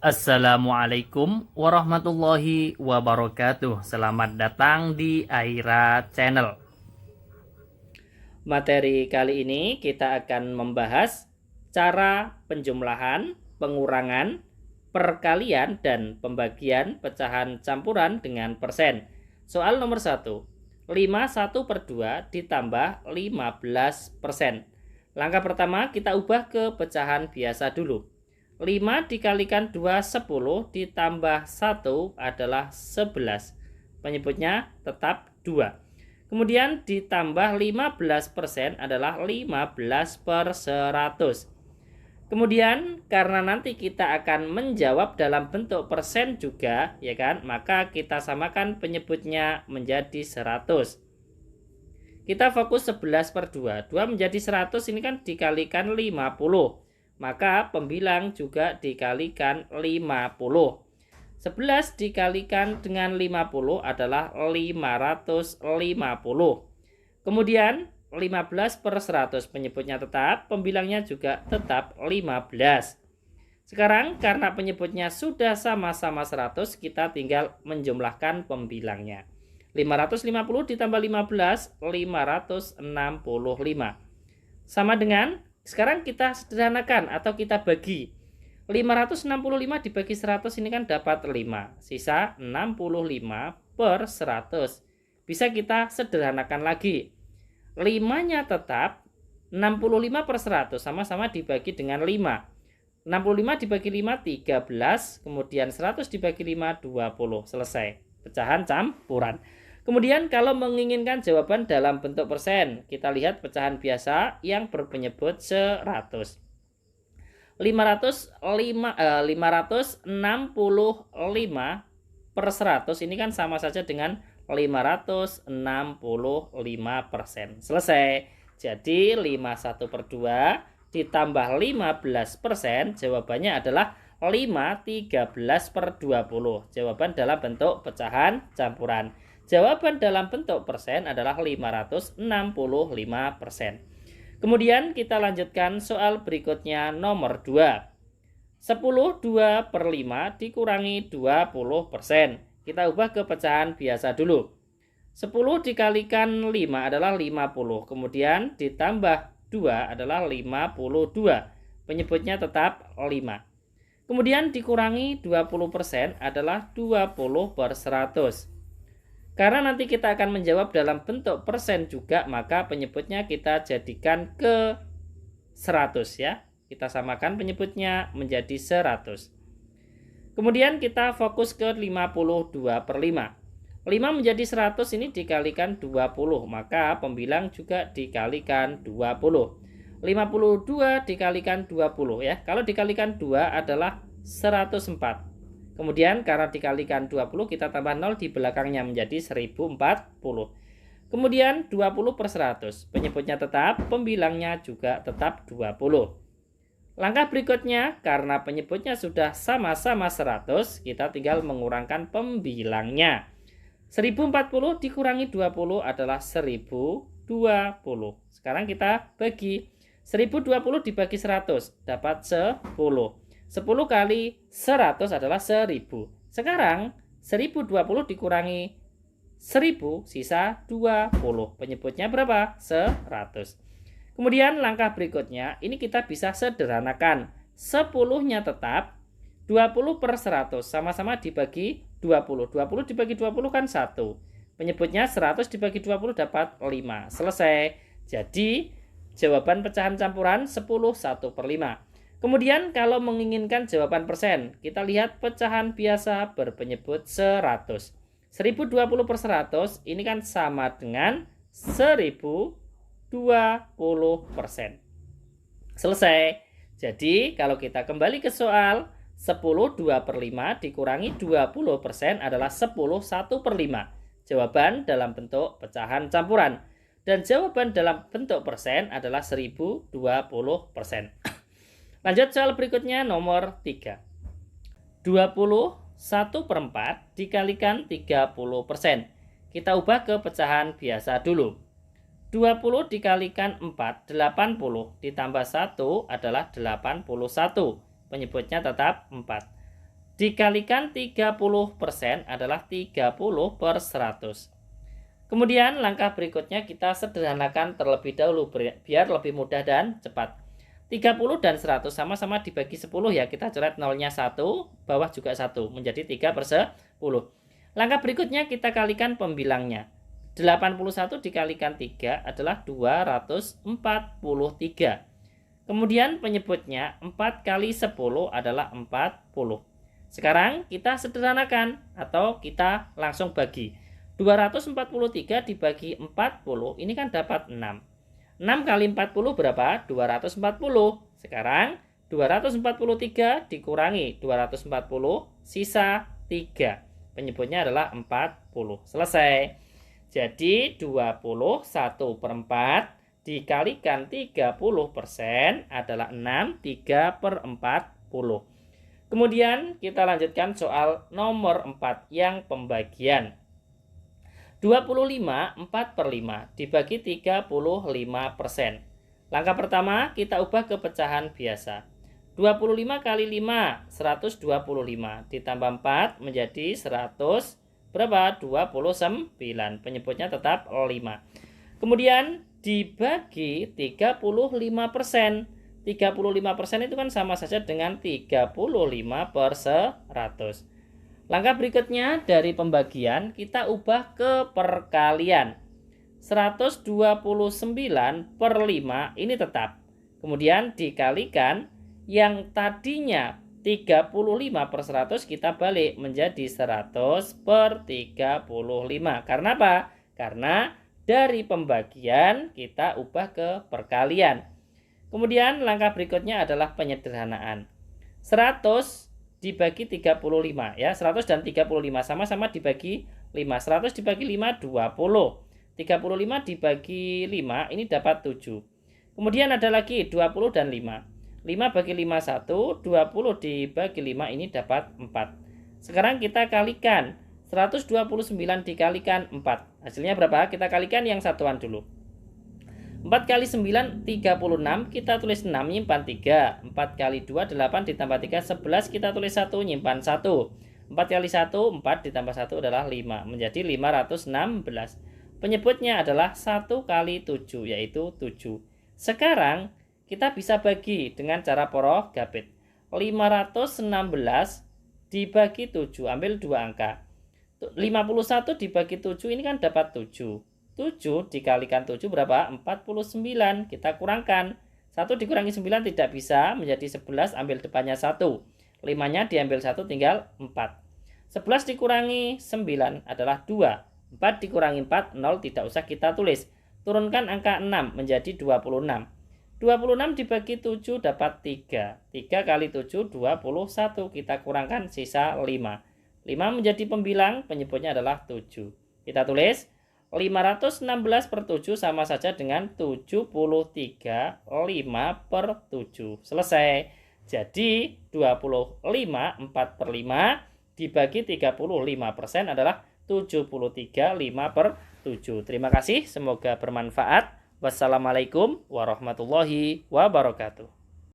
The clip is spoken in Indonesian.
Assalamualaikum warahmatullahi wabarakatuh. Selamat datang di Aira Channel. Materi kali ini kita akan membahas cara penjumlahan, pengurangan, perkalian, dan pembagian pecahan campuran dengan persen. Soal nomor 1. 51/2 ditambah 15%. Langkah pertama kita ubah ke pecahan biasa dulu. 5 dikalikan 2, 10, ditambah 1 adalah 11. Penyebutnya tetap 2. Kemudian ditambah 15% adalah 15/100. Kemudian karena nanti kita akan menjawab dalam bentuk persen juga, ya kan? Maka kita samakan penyebutnya menjadi 100. Kita fokus 11/2. 2 menjadi 100, ini kan dikalikan 50. Maka pembilang juga dikalikan 50. 11 dikalikan dengan 50 adalah 550. Kemudian 15/100 penyebutnya tetap, pembilangnya juga tetap 15. Sekarang karena penyebutnya sudah sama-sama 100, kita tinggal menjumlahkan pembilangnya. 550 ditambah 15, 565. Sama dengan, sekarang kita sederhanakan atau kita bagi. 565 dibagi 100 ini kan dapat 5. Sisa 65/100. Bisa kita sederhanakan lagi. 5-nya tetap 65/100 sama-sama dibagi dengan 5. 65 dibagi 5 13, kemudian 100 dibagi 5 20. Selesai. Pecahan campuran. Kemudian kalau menginginkan jawaban dalam bentuk persen, kita lihat pecahan biasa yang berpenyebut 100. 565/100 ini kan sama saja dengan 565%. Selesai. Jadi 51/2 ditambah 15%, jawabannya adalah 5/13/20. Jawaban dalam bentuk pecahan campuran. Jawaban dalam bentuk persen adalah 565%. Kemudian kita lanjutkan soal berikutnya nomor 2. 10 2/5 dikurangi 20%. Kita ubah ke pecahan biasa dulu. 10 dikalikan 5 adalah 50. Kemudian ditambah 2 adalah 52. Penyebutnya tetap 5. Kemudian dikurangi 20% adalah 20/100. Karena nanti kita akan menjawab dalam bentuk persen juga, maka penyebutnya kita jadikan ke 100 ya. Kita samakan penyebutnya menjadi 100. Kemudian kita fokus ke 52/5. 5 menjadi 100 ini dikalikan 20, maka pembilang juga dikalikan 20. 52 dikalikan 20 ya. Kalau dikalikan 2 adalah 104. Kemudian karena dikalikan 20 kita tambah 0 di belakangnya menjadi 1040. Kemudian 20/100. Penyebutnya tetap, pembilangnya juga tetap 20. Langkah berikutnya, karena penyebutnya sudah sama-sama 100, kita tinggal mengurangkan pembilangnya. 1040 dikurangi 20 adalah 1020. Sekarang kita bagi. 1020 dibagi 100 dapat 10. 10 kali 100 adalah 1000. Sekarang 1020 dikurangi 1000 sisa 20. Penyebutnya berapa? 100. Kemudian langkah berikutnya ini kita bisa sederhanakan. 10-nya tetap, 20/100 sama-sama dibagi 20. 20 dibagi 20 kan 1. Penyebutnya 100 dibagi 20 dapat 5. Selesai. Jadi jawaban pecahan campuran 10 1/5. Kemudian kalau menginginkan jawaban persen, kita lihat pecahan biasa berpenyebut 100. 1020/100 ini kan sama dengan 1020%. Selesai. Jadi kalau kita kembali ke soal, 10 2/5 dikurangi 20% adalah 10 1/5. Jawaban dalam bentuk pecahan campuran. Dan jawaban dalam bentuk persen adalah 1020%. Lanjut soal berikutnya nomor 3. 21/4 dikalikan 30%. Kita ubah ke pecahan biasa dulu. 20 dikalikan 4, 80. Ditambah 1 adalah 81. Penyebutnya tetap 4. dikalikan 30% adalah 30/100. Kemudian langkah berikutnya kita sederhanakan terlebih dahulu biar lebih mudah dan cepat. 30 dan 100 sama-sama dibagi 10 ya. Kita coret nolnya 1, bawah juga 1, menjadi 3/10. Langkah berikutnya kita kalikan pembilangnya. 81 dikalikan 3 adalah 243. Kemudian penyebutnya 4 kali 10 adalah 40. Sekarang kita sederhanakan atau kita langsung bagi. 243 dibagi 40 ini kan dapat 6. 6 kali 40 berapa? 240. Sekarang 243 dikurangi 240 sisa 3. Penyebutnya adalah 40. Selesai. Jadi 21/4 dikalikan 30% adalah 6, 3/40. Kemudian kita lanjutkan soal nomor 4 yang pembagian. 25 4/5 dibagi 35%. Langkah pertama kita ubah ke pecahan biasa. 25 kali 5 125 ditambah 4 menjadi 100 berapa? 29. Penyebutnya tetap 5. Kemudian dibagi 35%. 35% itu kan sama saja dengan 35/100. Langkah berikutnya dari pembagian kita ubah ke perkalian. 129/5 ini tetap. Kemudian dikalikan yang tadinya 35/100 kita balik menjadi 100/35. Karena apa? Karena dari pembagian kita ubah ke perkalian. Kemudian langkah berikutnya adalah penyederhanaan. 100 dibagi 35 ya. 100 dan 35 sama-sama dibagi 5. 100 dibagi 5 20. 35 dibagi 5 ini dapat 7. Kemudian ada lagi 20 dan 5. 5 bagi 5 1, 20 dibagi 5 ini dapat 4. Sekarang kita kalikan 129 dikalikan 4. Hasilnya berapa? Kita kalikan yang satuan dulu. 4 kali 9 36, kita tulis 6 nyimpan 3. 4 kali 2 8 ditambah 3 11, kita tulis 1 nyimpan 1. 4 kali 1 4 ditambah 1 adalah 5 menjadi 516. Penyebutnya adalah 1 kali 7 yaitu 7. Sekarang kita bisa bagi dengan cara poroh gapit. 516 dibagi 7, ambil 2 angka. 51 dibagi 7 ini kan dapat 7. 7 dikalikan 7 berapa? 49. Kita kurangkan. 1 dikurangi 9 tidak bisa, menjadi 11, ambil depannya 1. 5-nya diambil 1 tinggal 4. 11 dikurangi 9 adalah 2. 4 dikurangi 4, 0 tidak usah kita tulis. Turunkan angka 6 menjadi 26. 26 dibagi 7 dapat 3. 3 kali 7 21. Kita kurangkan sisa 5. 5 menjadi pembilang, penyebutnya adalah 7. Kita tulis 516/7 sama saja dengan 73 5/7. Selesai. Jadi 25 4/5 dibagi 35% adalah 73 5/7. Terima kasih, semoga bermanfaat. Wassalamualaikum warahmatullahi wabarakatuh.